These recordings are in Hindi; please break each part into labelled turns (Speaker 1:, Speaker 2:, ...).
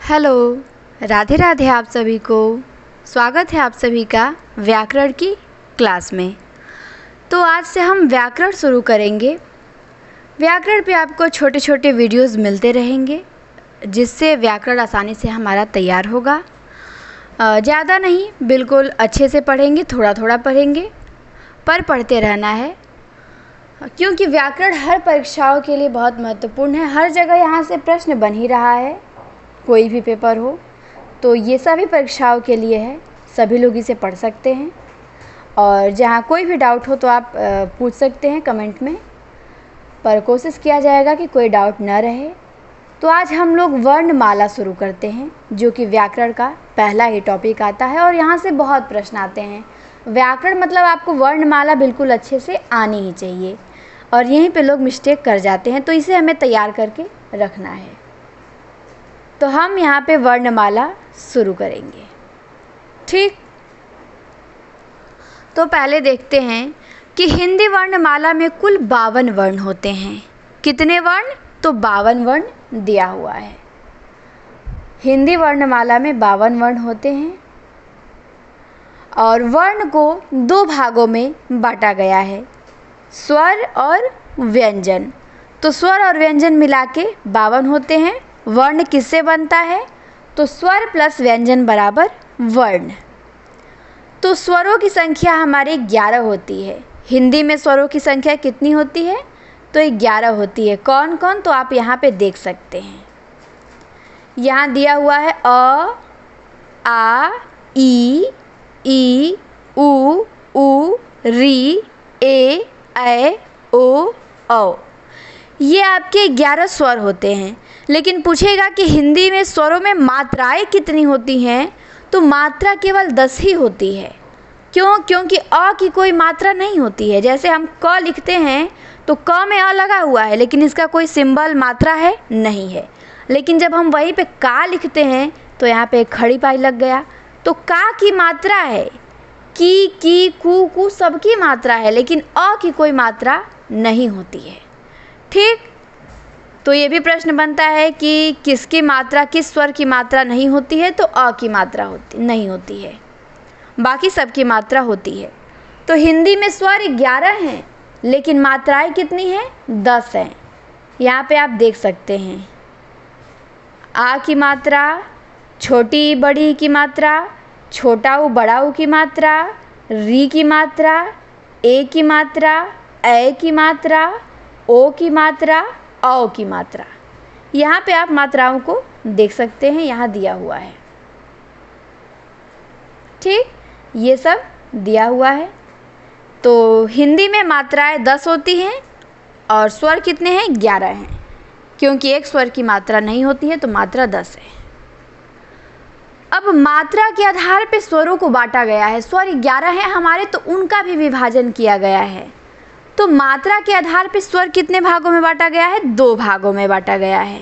Speaker 1: हेलो, राधे राधे आप सभी को। स्वागत है आप सभी का व्याकरण की क्लास में। तो आज से हम व्याकरण शुरू करेंगे। व्याकरण पे आपको छोटे छोटे वीडियोस मिलते रहेंगे जिससे व्याकरण आसानी से हमारा तैयार होगा। ज़्यादा नहीं, बिल्कुल अच्छे से पढ़ेंगे, थोड़ा थोड़ा पढ़ेंगे पर पढ़ते रहना है, क्योंकि व्याकरण हर परीक्षाओं के लिए बहुत महत्वपूर्ण है। हर जगह यहाँ से प्रश्न बन ही रहा है, कोई भी पेपर हो तो ये सभी परीक्षाओं के लिए है, सभी लोग इसे पढ़ सकते हैं। और जहाँ कोई भी डाउट हो तो आप पूछ सकते हैं कमेंट में, पर कोशिश किया जाएगा कि कोई डाउट न रहे। तो आज हम लोग वर्णमाला शुरू करते हैं, जो कि व्याकरण का पहला ही टॉपिक आता है और यहाँ से बहुत प्रश्न आते हैं। व्याकरण मतलब आपको वर्णमाला बिल्कुल अच्छे से आनी ही चाहिए, और यहीं पे लोग मिस्टेक कर जाते हैं, तो इसे हमें तैयार करके रखना है। तो हम यहाँ पे वर्णमाला शुरू करेंगे, ठीक। तो पहले देखते हैं कि हिंदी वर्णमाला में कुल 52 वर्ण होते हैं। कितने वर्ण? तो 52 वर्ण दिया हुआ है। हिंदी वर्णमाला में 52 वर्ण होते हैं और वर्ण को 2 भागों में बांटा गया है, स्वर और व्यंजन। तो स्वर और व्यंजन मिला के 52 होते हैं। वर्ण किससे बनता है? तो स्वर प्लस व्यंजन बराबर वर्ण। तो स्वरों की संख्या हमारी 11 होती है। हिंदी में स्वरों की संख्या कितनी होती है? तो 11 होती है। कौन कौन? तो आप यहाँ पे देख सकते हैं, यहाँ दिया हुआ है अ, आ, ई, उ, री, ए, ऐ, ओ, औ। ये आपके 11 स्वर होते हैं। लेकिन पूछेगा कि हिंदी में स्वरों में मात्राएं कितनी होती हैं? तो मात्रा केवल 10 ही होती है। क्यों? क्योंकि अ की कोई मात्रा नहीं होती है। जैसे हम क लिखते हैं तो क में अ लगा हुआ है, लेकिन इसका कोई सिंबल मात्रा है नहीं है। लेकिन जब हम वहीं पे का लिखते हैं तो यहाँ पे एक खड़ी पाई लग गया, तो का की मात्रा है। की, कू सबकी मात्रा है, लेकिन अ की कोई मात्रा नहीं होती है, ठीक। तो ये भी प्रश्न बनता है कि किसकी मात्रा, किस स्वर की मात्रा नहीं होती है? तो अ की मात्रा नहीं होती है, बाकी सबकी मात्रा होती है। तो हिंदी में स्वर 11 हैं, लेकिन मात्राएं कितनी हैं? 10 हैं। यहाँ पे आप देख सकते हैं, आ की मात्रा, छोटी बड़ी की मात्रा, छोटा ऊ बड़ा ऊ की मात्रा, री की मात्रा, ए की मात्रा, ऐ की मात्रा, ओ की मात्रा, औ की मात्रा। यहाँ पे आप मात्राओं को देख सकते हैं, यहाँ दिया हुआ है, ठीक। ये सब दिया हुआ है। तो हिंदी में मात्राएं 10 होती हैं और स्वर कितने हैं? 11 हैं, क्योंकि एक स्वर की मात्रा नहीं होती है, तो मात्रा 10 है। अब मात्रा के आधार पे स्वरों को बांटा गया है। स्वर 11 हैं हमारे, तो उनका भी विभाजन किया गया है। तो मात्रा के आधार पे स्वर कितने भागों में बांटा गया है? 2 भागों में बांटा गया है।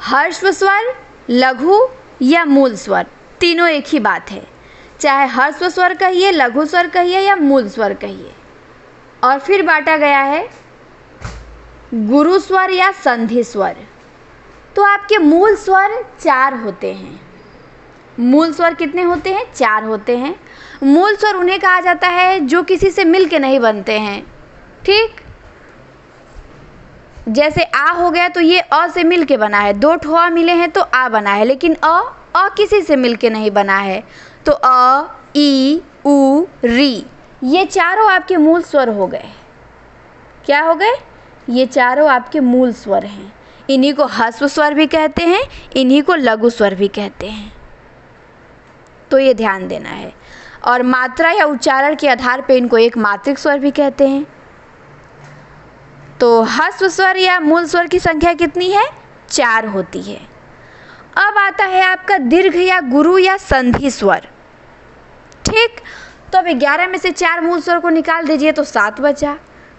Speaker 1: ह्रस्व स्वर, लघु या मूल स्वर, तीनों एक ही बात है। चाहे ह्रस्व स्वर कहिए, लघु स्वर कहिए या मूल स्वर कहिए। और फिर बांटा गया है गुरु स्वर या संधि स्वर। तो आपके मूल स्वर 4 होते हैं। मूल स्वर कितने होते हैं? 4 होते हैं। मूल स्वर उन्हें कहा जाता है जो किसी से मिल के नहीं बनते हैं, ठीक। जैसे आ हो गया तो ये अ से मिल के बना है, 2 ठो अ मिले हैं तो आ बना है, लेकिन अ किसी से मिल के नहीं बना है। तो अ, ई, उ, री, ये चारों आपके मूल स्वर हो गए। क्या हो गए? ये चारों आपके मूल स्वर हैं। इन्हीं को ह्रस्व स्वर भी कहते हैं, इन्हीं को लघु स्वर भी कहते हैं। तो ये ध्यान देना है। और मात्रा या उच्चारण के आधार पे इनको एक मात्रिक स्वर भी कहते हैं। तो ह्रस्व स्वर या मूल स्वर की संख्या कितनी है? 4 होती है। अब आता है आपका दीर्घ या गुरु या संधि स्वर, ठीक। तो अब 11 में से 4 मूल स्वर को निकाल दीजिए तो 7 बचा।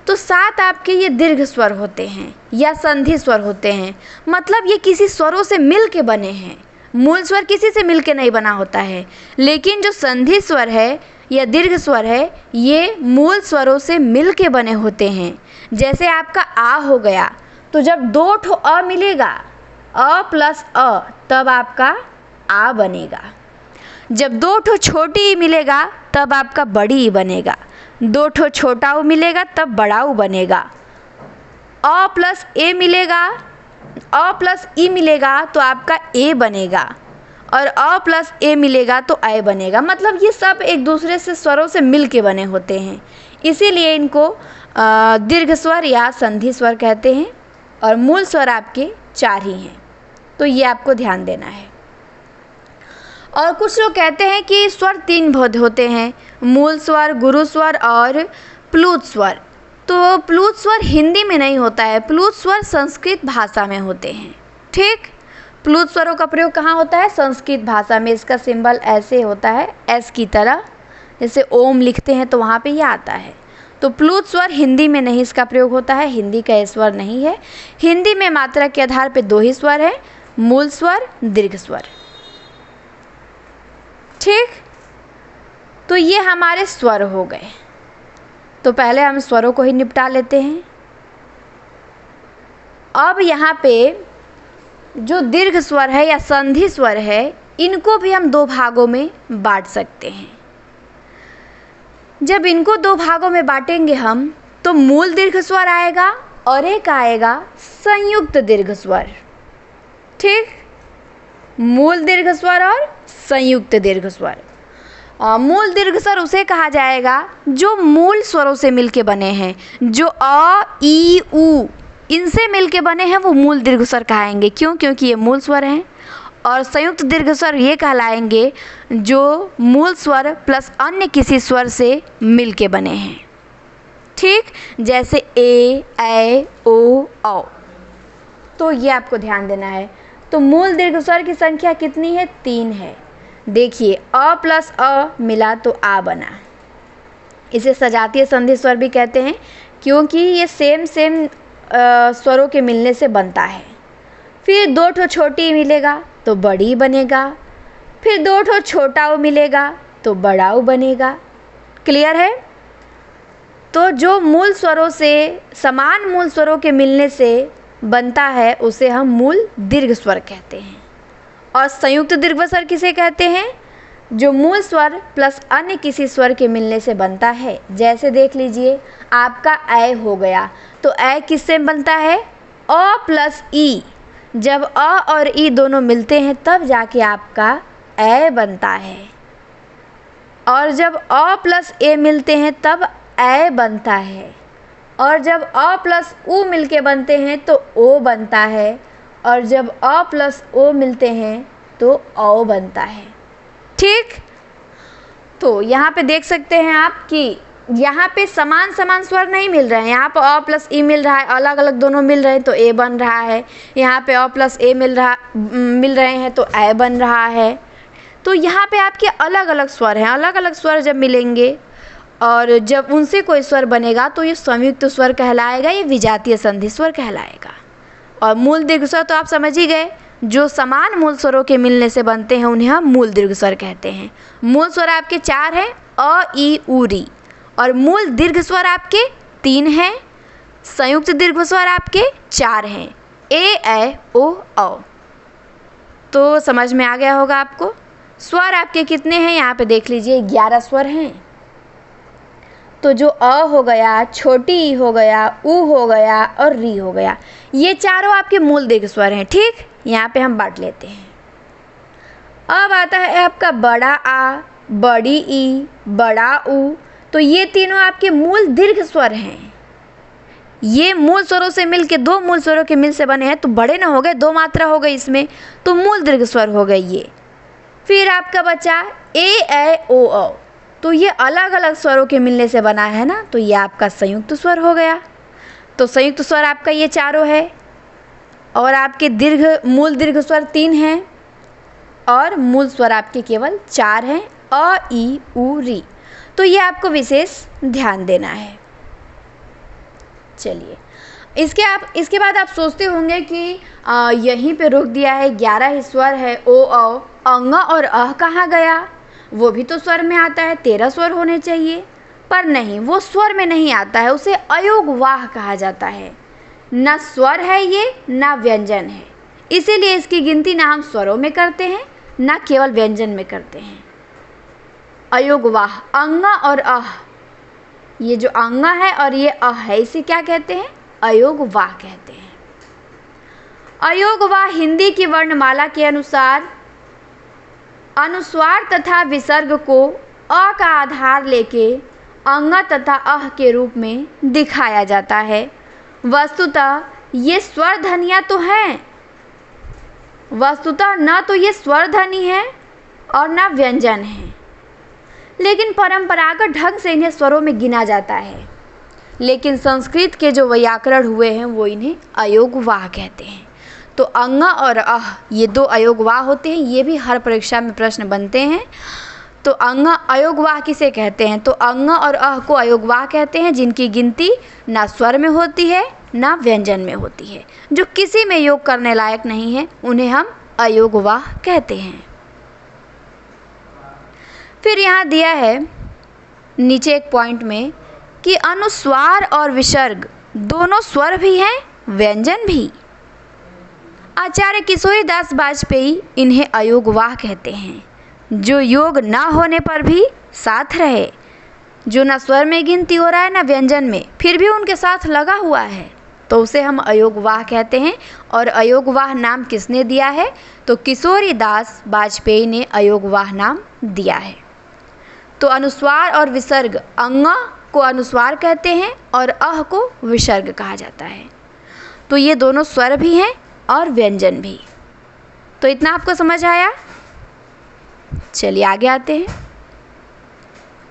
Speaker 1: तो 7 आपके ये दीर्घ स्वर होते हैं या संधि स्वर होते हैं। मतलब ये किसी स्वरों से मिल के बने हैं। मूल स्वर किसी से मिल के नहीं बना होता है, लेकिन जो संधि स्वर है या दीर्घ स्वर है, ये मूल स्वरों से मिल के बने होते हैं। जैसे आपका आ हो गया, तो जब 2 ठो अ मिलेगा अ प्लस अ तब आपका आ बनेगा। जब दो ठो छोटी ई मिलेगा तब आपका बड़ी ई बनेगा। दो ठो छोटा ऊ मिलेगा तब बड़ा ऊ बनेगा। अ प्लस ए मिलेगा, अ प्लस ई मिलेगा तो आपका ए बनेगा, और अ प्लस ए मिलेगा तो ए बनेगा। मतलब ये सब एक दूसरे से स्वरों से मिल के बने होते हैं, इसीलिए इनको दीर्घ स्वर या संधि स्वर कहते हैं। और मूल स्वर आपके 4 ही हैं, तो ये आपको ध्यान देना है। और कुछ लोग कहते हैं कि स्वर 3 होते हैं, मूल स्वर, गुरु स्वर और प्लुत स्वर। तो प्लुत स्वर हिंदी में नहीं होता है, प्लुत स्वर संस्कृत भाषा में होते हैं। ठीक, प्लुत स्वरों का प्रयोग कहाँ होता है? संस्कृत भाषा में। इसका सिंबल ऐसे होता है, एस की तरह, जैसे ओम लिखते हैं तो वहाँ पे ये आता है। तो प्लुत स्वर हिंदी में नहीं इसका प्रयोग होता है, हिंदी का स्वर नहीं है। हिंदी में मात्रा के आधार पे 2 ही स्वर है, मूल स्वर, दीर्घ स्वर। ठीक, तो ये हमारे स्वर हो गए। तो पहले हम स्वरों को ही निपटा लेते हैं। अब यहाँ पे जो दीर्घ स्वर है या संधि स्वर है, इनको भी हम 2 भागों में बांट सकते हैं। जब इनको 2 भागों में बांटेंगे हम, तो मूल दीर्घ स्वर आएगा और एक आएगा संयुक्त दीर्घ स्वर। ठीक, मूल दीर्घ स्वर और संयुक्त दीर्घ स्वर। मूल दीर्घ स्वर उसे कहा जाएगा जो मूल स्वरों से मिलके बने हैं, जो अ, ई, उ इनसे मिलके बने हैं, वो मूल दीर्घ स्वर कहाएंगे। क्यों? क्योंकि ये मूल स्वर हैं। और संयुक्त दीर्घ स्वर ये कहलाएंगे जो मूल स्वर प्लस अन्य किसी स्वर से मिलके बने हैं। ठीक, जैसे ए, ऐ, ओ, औ। तो ये आपको ध्यान देना है। तो मूल दीर्घ स्वर की संख्या कितनी है? 3 है। देखिए, अ प्लस अ मिला तो आ बना। इसे सजातीय संधि स्वर भी कहते हैं, क्योंकि ये सेम स्वरों के मिलने से बनता है। फिर 2 ठो छोटी मिलेगा तो बड़ी बनेगा, फिर 2 ठो छोटा ऊ मिलेगा तो बड़ा ऊ बनेगा। क्लियर है? तो जो मूल स्वरों से, समान मूल स्वरों के मिलने से बनता है, उसे हम मूल दीर्घ स्वर कहते हैं। और संयुक्त दीर्घ स्वर किसे कहते हैं? जो मूल स्वर प्लस अन्य किसी स्वर के मिलने से बनता है। जैसे देख लीजिए, आपका ऐ हो गया, तो ऐ किससे बनता है? अ प्लस ई। जब अ और ई दोनों मिलते हैं तब जाके आपका ऐ बनता है। और जब अ प्लस ए मिलते हैं तब ऐ बनता है। और जब अ प्लस उ मिलके बनते हैं तो ओ बनता है। और जब अ प्लस ओ मिलते हैं तो औ बनता है। ठीक, तो यहाँ पे देख सकते हैं आप कि यहाँ पे समान स्वर नहीं मिल रहे हैं। यहाँ पे अ प्लस ई मिल रहा है, अलग अलग दोनों मिल रहे हैं तो ए बन रहा है। यहाँ पे अ प्लस ए मिल रहे हैं तो ऐ बन रहा है। तो यहाँ पे आपके अलग अलग स्वर हैं। अलग अलग स्वर जब मिलेंगे और जब उनसे कोई स्वर बनेगा तो ये संयुक्त स्वर कहलाएगा, ये विजातीय संधि स्वर कहलाएगा। और मूल दीर्घ स्वर तो आप समझ ही गए, जो समान मूल स्वरों के मिलने से बनते हैं उन्हें हम मूल दीर्घ स्वर कहते हैं। मूल स्वर आपके 4 हैं, अ, ई, उ, री। और मूल दीर्घ स्वर आपके 3 हैं, संयुक्त दीर्घ स्वर आपके 4 हैं, ए, ऐ, ओ, औ। तो समझ में आ गया होगा आपको। स्वर आपके कितने हैं? यहाँ पे देख लीजिए, 11 स्वर हैं। तो जो अ हो गया, छोटी ई हो गया, उ हो गया और री हो गया, ये चारों आपके मूल दीर्घ स्वर हैं। ठीक, यहाँ पे हम बांट लेते हैं। अब आता है आपका बड़ा आ, बड़ी ई, बड़ा उ। तो ये तीनों आपके मूल दीर्घ स्वर हैं। ये मूल स्वरों से मिल के, 2 मूल स्वरों के मिल से बने हैं, तो बड़े ना हो गए, 2 मात्रा हो गई इसमें, तो मूल दीर्घ स्वर हो गए ये। फिर आपका बचा ए, ऐ, ओ, औ। तो ये अलग अलग स्वरों के मिलने से बना है ना, तो ये आपका संयुक्त स्वर हो गया। तो संयुक्त स्वर आपका ये चारों है। और आपके मूल दीर्घ स्वर 3 हैं और मूल स्वर आपके केवल 4 हैं, अ, ई, उ, री। तो ये आपको विशेष ध्यान देना है। चलिए, इसके बाद आप सोचते होंगे कि यहीं पे रोक दिया है, 11 ही स्वर है, ओ, औ, अंग और अह कहाँ गया? वो भी तो स्वर में आता है, 13 स्वर होने चाहिए। पर नहीं, वो स्वर में नहीं आता है, उसे अयोग वाह कहा जाता है। ना स्वर है ये, ना व्यंजन है, इसीलिए इसकी गिनती ना हम स्वरों में करते हैं ना केवल व्यंजन में करते हैं। अयोगवाह, अंगा और अह, ये जो अंगा है और ये अह है, इसे क्या कहते हैं? अयोगवाह कहते हैं। अयोगवाह हिंदी की वर्णमाला के अनुसार अनुस्वार तथा विसर्ग को अ का आधार लेके अंगा तथा अह के रूप में दिखाया जाता है। वस्तुतः ये स्वर ध्वनियाँ तो हैं, वस्तुतः न तो ये स्वर ध्वनि है और न व्यंजन है, लेकिन परंपरागत ढंग से इन्हें स्वरों में गिना जाता है। लेकिन संस्कृत के जो व्याकरण हुए हैं वो इन्हें अयोगवाह कहते हैं। तो अंगा और अह ये दो अयोगवाह होते हैं, ये भी हर परीक्षा में प्रश्न बनते हैं। तो अंगा अयोगवाह किसे कहते हैं? तो अंगा और अह को अयोगवाह कहते हैं, जिनकी गिनती ना स्वर में होती है ना व्यंजन में होती है, जो किसी में योग करने लायक नहीं है, उन्हें हम अयोगवाह कहते हैं। फिर यहाँ दिया है नीचे एक पॉइंट में कि अनुस्वार और विसर्ग दोनों स्वर भी हैं, व्यंजन भी। आचार्य किशोरीदास वाजपेयी इन्हें अयोगवाह कहते हैं, जो योग ना होने पर भी साथ रहे, जो ना स्वर में गिनती हो रहा है ना व्यंजन में, फिर भी उनके साथ लगा हुआ है, तो उसे हम अयोगवाह कहते हैं। और अयोगवाह नाम किसने दिया है? तो किशोरीदास वाजपेयी ने अयोगवाह नाम दिया है। तो अनुस्वार और विसर्ग, अंगा को अनुस्वार कहते हैं और अह को विसर्ग कहा जाता है। तो ये दोनों स्वर भी हैं और व्यंजन भी। तो इतना आपको समझ आया? चलिए आगे आते हैं।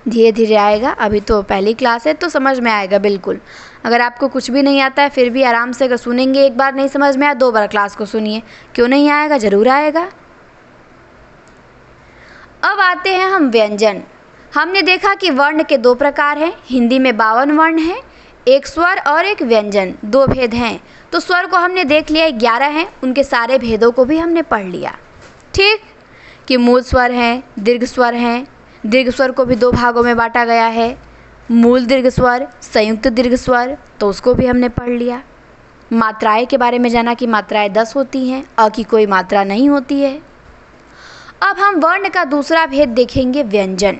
Speaker 1: धीरे धीरे आएगा, अभी तो पहली क्लास है तो समझ में आएगा बिल्कुल। अगर आपको कुछ भी नहीं आता है फिर भी आराम से अगर सुनेंगे, एक बार नहीं समझ में आया 2 बार क्लास को सुनिए, क्यों नहीं आएगा, ज़रूर आएगा। अब आते हैं हम व्यंजन। हमने देखा कि वर्ण के 2 प्रकार हैं, हिंदी में 52 वर्ण हैं, एक स्वर और एक व्यंजन, 2 भेद हैं। तो स्वर को हमने देख लिया 11 हैं, उनके सारे भेदों को भी हमने पढ़ लिया। ठीक, कि मूल स्वर हैं, दीर्घ स्वर हैं, दीर्घ स्वर को भी 2 भागों में बांटा गया है, मूल दीर्घ स्वर, संयुक्त दीर्घ स्वर, तो उसको भी हमने पढ़ लिया। मात्राएं के बारे में जाना कि मात्राएं 10 होती हैं, अ की कोई मात्रा नहीं होती है। अब हम वर्ण का दूसरा भेद देखेंगे, व्यंजन।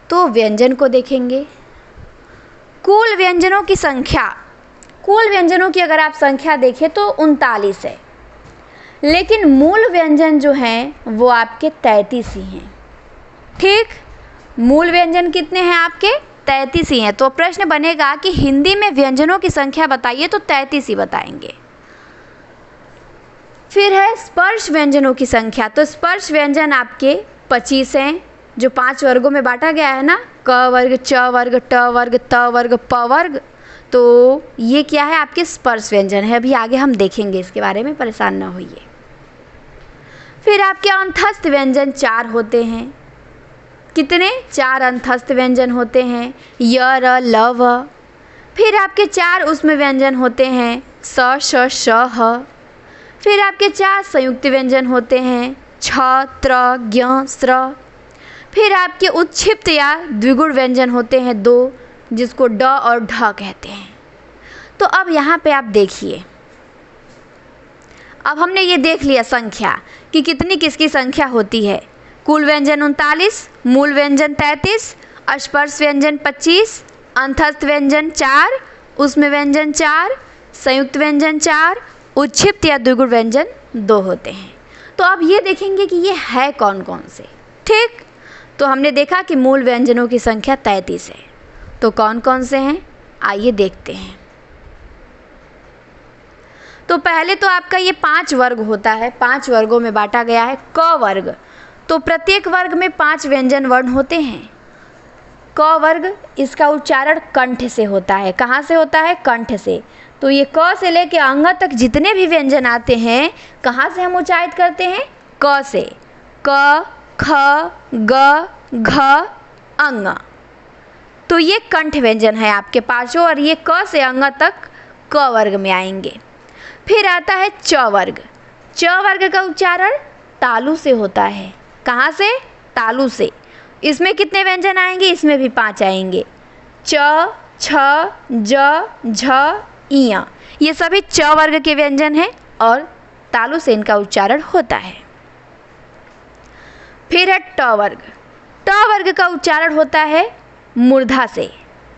Speaker 1: तो व्यंजन को देखेंगे। कुल व्यंजनों की संख्या, कुल व्यंजनों की अगर आप संख्या देखें तो 39 है, लेकिन मूल व्यंजन जो हैं वो आपके 33 ही हैं। ठीक, मूल व्यंजन कितने हैं आपके? 33 ही हैं। तो प्रश्न बनेगा कि हिंदी में व्यंजनों की संख्या बताइए, तो 33 ही बताएंगे। फिर है स्पर्श व्यंजनों की संख्या। तो स्पर्श व्यंजन आपके 25 हैं, जो 5 वर्गों में बांटा गया है ना, क वर्ग, च वर्ग, ट वर्ग, त वर्ग, प वर्ग। तो ये क्या है? आपके स्पर्श व्यंजन है। अभी आगे हम देखेंगे इसके बारे में, परेशान ना होइए। फिर आपके अंतस्थ व्यंजन 4 होते हैं। कितने? 4 अंतस्थ व्यंजन होते हैं, य, र, ल, व। फिर आपके 4 उसमें व्यंजन होते हैं, स, श, श, ह। फिर आपके 4 संयुक्त व्यंजन होते हैं, छ, त्र, ज्ञ, स्र। फिर आपके उत्क्षिप्त या द्विगुण व्यंजन होते हैं 2, जिसको ड और ढ कहते हैं। तो अब यहाँ पे आप देखिए, अब हमने ये देख लिया संख्या कि कितनी किसकी संख्या होती है। कुल व्यंजन 39, मूल व्यंजन 33, स्पर्श व्यंजन 25, अंतस्थ व्यंजन 4, उसमें व्यंजन 4, संयुक्त व्यंजन 4, उत्क्षिप्त या द्विगुण व्यंजन 2 होते हैं। तो अब ये देखेंगे कि ये है कौन कौन से। ठीक, तो हमने देखा कि मूल व्यंजनों की संख्या 33 है, तो कौन कौन से हैं आइए देखते हैं। तो पहले तो आपका ये 5 वर्ग होता है, 5 वर्गों में बांटा गया है। क वर्ग, तो प्रत्येक वर्ग में 5 व्यंजन वर्ण होते हैं। क वर्ग, इसका उच्चारण कंठ से होता है। कहाँ से होता है? कंठ से। तो ये क से लेके अंग तक जितने भी व्यंजन आते हैं, कहाँ से हम उच्चारित करते हैं? क से। क, ख, ग, घ, अंग। तो ये कंठ व्यंजन है आपके पांचों, और ये क से अंग तक क वर्ग में आएंगे। फिर आता है च वर्ग। च वर्ग का उच्चारण तालु से होता है। कहाँ से? तालु से। इसमें कितने व्यंजन आएंगे? इसमें भी 5 आएंगे, च, छ, ज, झ, इय। ये सभी च वर्ग के व्यंजन हैं और तालु से इनका उच्चारण होता है। फिर है ट वर्ग। ट वर्ग का उच्चारण होता है मूर्धा से।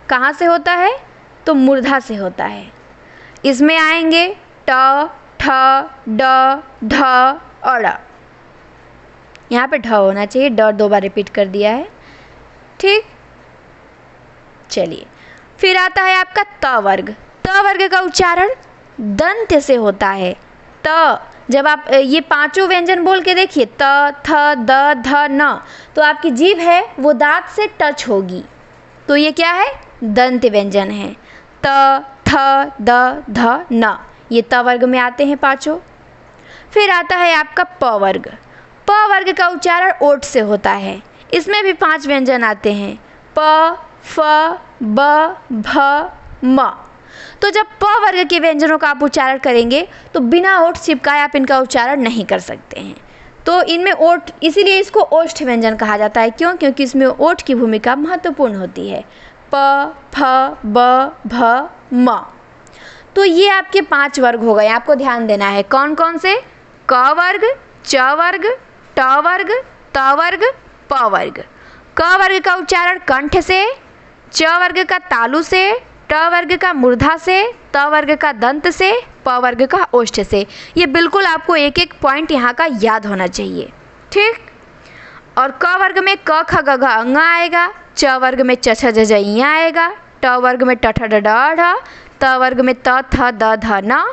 Speaker 1: कहाँ से होता है? तो मूर्धा से होता है। इसमें आएंगे ट, ठ, ड, ढ और ड़। यहाँ पे ढ होना चाहिए, ड 2 बार रिपीट कर दिया है। ठीक, चलिए फिर आता है आपका त वर्ग। त वर्ग का उच्चारण दंत से होता है। त, जब आप ये पांचों व्यंजन बोल के देखिए, त, थ, द, ध, न, तो आपकी जीभ है वो दांत से टच होगी, तो ये क्या है? दंत व्यंजन है। त, थ, द, ध, न, ये त वर्ग में आते हैं पांचों। फिर आता है आपका प वर्ग। प वर्ग का उच्चारण ओठ से होता है। इसमें भी 5 व्यंजन आते हैं, प, फ, ब, भ, म। तो जब प वर्ग के व्यंजनों का आप उच्चारण करेंगे तो बिना ओठ चिपकाए आप इनका उच्चारण नहीं कर सकते हैं। तो इनमें ओठ, इसीलिए इसको ओष्ठ व्यंजन कहा जाता है। क्यों? क्योंकि इसमें ओठ की भूमिका महत्वपूर्ण होती है। प, फ, ब, भ, म। तो ये आपके 5 वर्ग हो गए। आपको ध्यान देना है कौन कौन से? क वर्ग, च वर्ग, ट वर्ग, त वर्ग, प वर्ग। क वर्ग का उच्चारण कंठ से, च वर्ग का तालु से, ट वर्ग का मूर्धा से, त वर्ग का दंत से, प वर्ग का ओष्ठ से। ये बिल्कुल आपको एक एक पॉइंट यहाँ का याद होना चाहिए। ठीक, और क वर्ग में क, ख, ग, घ, अंग आएगा, च वर्ग में च, छ, ज, झ, ञ आएगा, ट वर्ग में ट, ठ, ड, ढ, ढ, त वर्ग में त, थ, द, ध, न,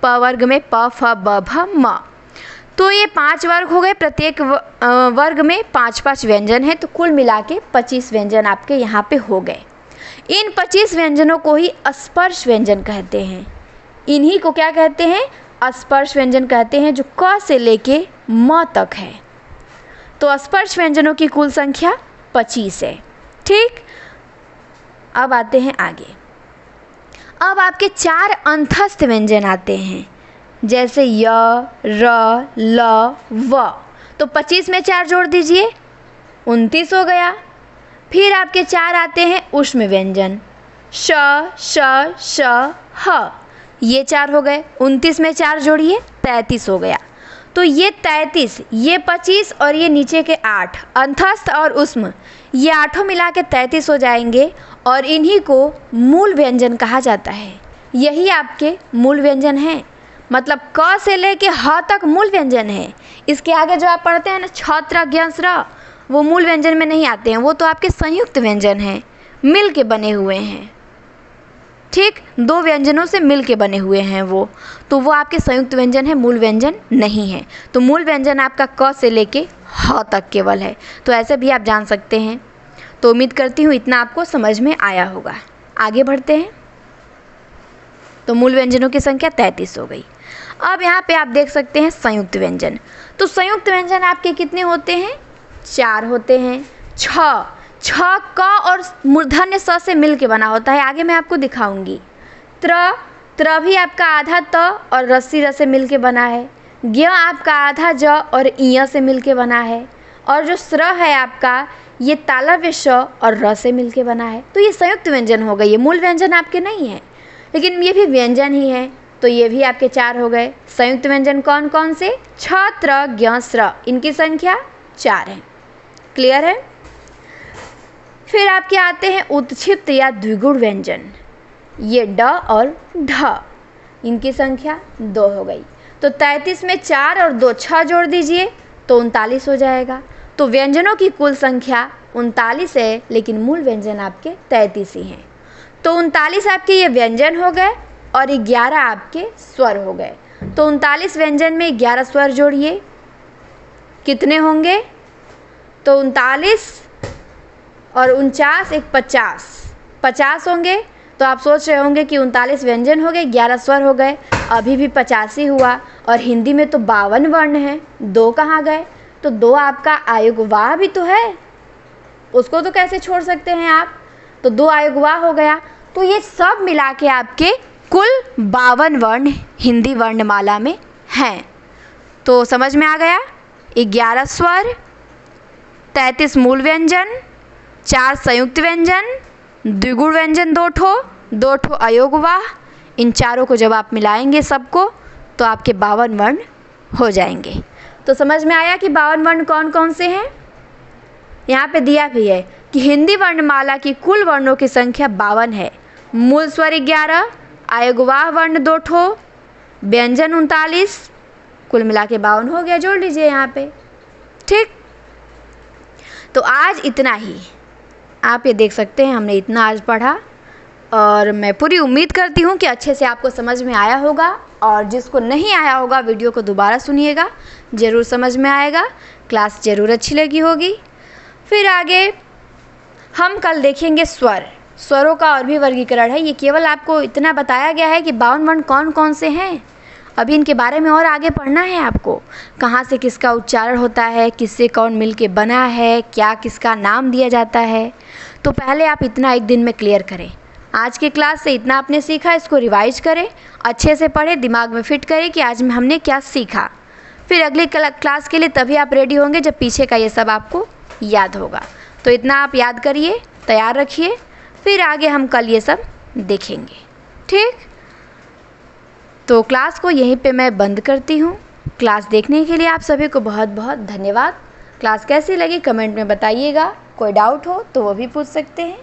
Speaker 1: प वर्ग में प, फ, ब, भ, म। तो ये 5 वर्ग हो गए। प्रत्येक वर्ग में 5-5 व्यंजन है, तो कुल मिला के 25 व्यंजन आपके यहाँ पे हो गए। इन 25 व्यंजनों को ही स्पर्श व्यंजन कहते हैं। इन्हीं को क्या कहते हैं? स्पर्श व्यंजन कहते हैं, जो क से लेके म तक है। तो स्पर्श व्यंजनों की कुल संख्या 25 है। ठीक, अब आते हैं आगे। अब आपके 4 अंतस्थ व्यंजन आते हैं, जैसे य, र, ल, व। तो 25 में 4 जोड़ दीजिए, 29 हो गया। फिर आपके 4 आते हैं ऊष्म व्यंजन, श, श, श, ह। ये 4 हो गए। 29 में 4 जोड़िए, 33 हो गया। तो ये 33, ये 25 और ये नीचे के 8 अंतस्थ और ऊष्म, ये 8 मिला के 33 हो जाएंगे और इन्हीं को मूल व्यंजन कहा जाता है। यही आपके मूल व्यंजन हैं। मतलब क से लेके ह तक मूल व्यंजन है। इसके आगे जो आप पढ़ते हैं ना, छ, त्र, ज्ञ, स्र, वो मूल व्यंजन में नहीं आते हैं। वो तो आपके संयुक्त व्यंजन हैं, मिल के बने हुए हैं। ठीक, 2 व्यंजनों से मिल के बने हुए हैं वो, तो वो आपके संयुक्त व्यंजन है, मूल व्यंजन नहीं है। तो मूल व्यंजन आपका क से लेके ह तक केवल है। तो ऐसे भी आप जान सकते हैं। तो उम्मीद करती हूँ इतना आपको समझ में आया होगा। आगे बढ़ते हैं। तो मूल व्यंजनों की संख्या 33 हो गई। अब यहाँ पे आप देख सकते हैं संयुक्त व्यंजन। तो संयुक्त व्यंजन आपके कितने होते हैं? 4 होते हैं। छ क और मूर्धन्य स से मिल के बना होता है। आगे मैं आपको दिखाऊंगी। त्र भी आपका आधा त और रस्सी र से मिल के बना है। ज्ञ आपका आधा ज और इ से मिल के बना है। और जो स्र है आपका, ये तालव्य श और र से मिल के बना है। तो ये संयुक्त व्यंजन हो गए। ये मूल व्यंजन आपके नहीं है, लेकिन ये भी व्यंजन ही है। तो ये भी आपके 4 हो गए। संयुक्त व्यंजन कौन कौन से? छ, त्र, ज्ञ, स्र, इनकी संख्या 4 है। क्लियर है? फिर आपके आते हैं उत्क्षिप्त या द्विगुण व्यंजन। ये ड और ढ, इनकी संख्या 2 हो गई। तो 33 में 4 और 2 6 जोड़ दीजिए तो 39 हो जाएगा। तो व्यंजनों की कुल संख्या 39 है, लेकिन मूल व्यंजन आपके 33 ही हैं। तो 39 आपके ये व्यंजन हो गए और 11 आपके स्वर हो गए। तो 39 व्यंजन में 11 स्वर जोड़िए, कितने होंगे? तो 39 और 49 एक 50 होंगे। तो आप सोच रहे होंगे कि 39 व्यंजन हो गए, 11 स्वर हो गए, अभी भी 85 हुआ। और हिंदी में तो 52 वर्ण हैं, 2 कहाँ गए? तो 2 आपका आयुर्वाह भी तो है, उसको तो कैसे छोड़ सकते हैं आप? तो 2 आयुर्वाह हो गया। तो ये सब मिला के आपके कुल 52 वर्ण हिंदी वर्णमाला में हैं। तो समझ में आ गया? 11 स्वर, 33 मूल व्यंजन, 4 संयुक्त व्यंजन, द्विगुण व्यंजन 2 ठो, 2 ठो अयोगवाह, इन चारों को जब आप मिलाएंगे सबको तो आपके 52 वर्ण हो जाएंगे। तो समझ में आया कि 52 वर्ण कौन कौन से हैं। यहाँ पे दिया भी है कि हिंदी वर्णमाला की कुल वर्णों की संख्या 52 है। मूल स्वर 11, आयगवाह वर्ण 2 ठो, व्यंजन 39, कुल मिला के 52 हो गया। जोड़ लीजिए यहाँ पे। ठीक, तो आज इतना ही। आप ये देख सकते हैं हमने इतना आज पढ़ा और मैं पूरी उम्मीद करती हूँ कि अच्छे से आपको समझ में आया होगा। और जिसको नहीं आया होगा वीडियो को दोबारा सुनिएगा, ज़रूर समझ में आएगा, क्लास ज़रूर अच्छी लगी होगी। फिर आगे हम कल देखेंगे स्वरों का और भी वर्गीकरण है। ये केवल आपको इतना बताया गया है कि 52 वर्ण कौन कौन से हैं। अभी इनके बारे में और आगे पढ़ना है आपको, कहाँ से किसका उच्चारण होता है, किससे कौन मिल के बना है, क्या किसका नाम दिया जाता है। तो पहले आप इतना एक दिन में क्लियर करें। आज की क्लास से इतना आपने सीखा, इसको रिवाइज करें, अच्छे से पढ़ें, दिमाग में फिट करें कि आज में हमने क्या सीखा। फिर अगली क्लास के लिए तभी आप रेडी होंगे जब पीछे का ये सब आपको याद होगा। तो इतना आप याद करिए, तैयार रखिए, फिर आगे हम कल ये सब देखेंगे। ठीक, तो क्लास को यहीं पे मैं बंद करती हूँ। क्लास देखने के लिए आप सभी को बहुत बहुत धन्यवाद। क्लास कैसी लगी कमेंट में बताइएगा। कोई डाउट हो तो वो भी पूछ सकते हैं।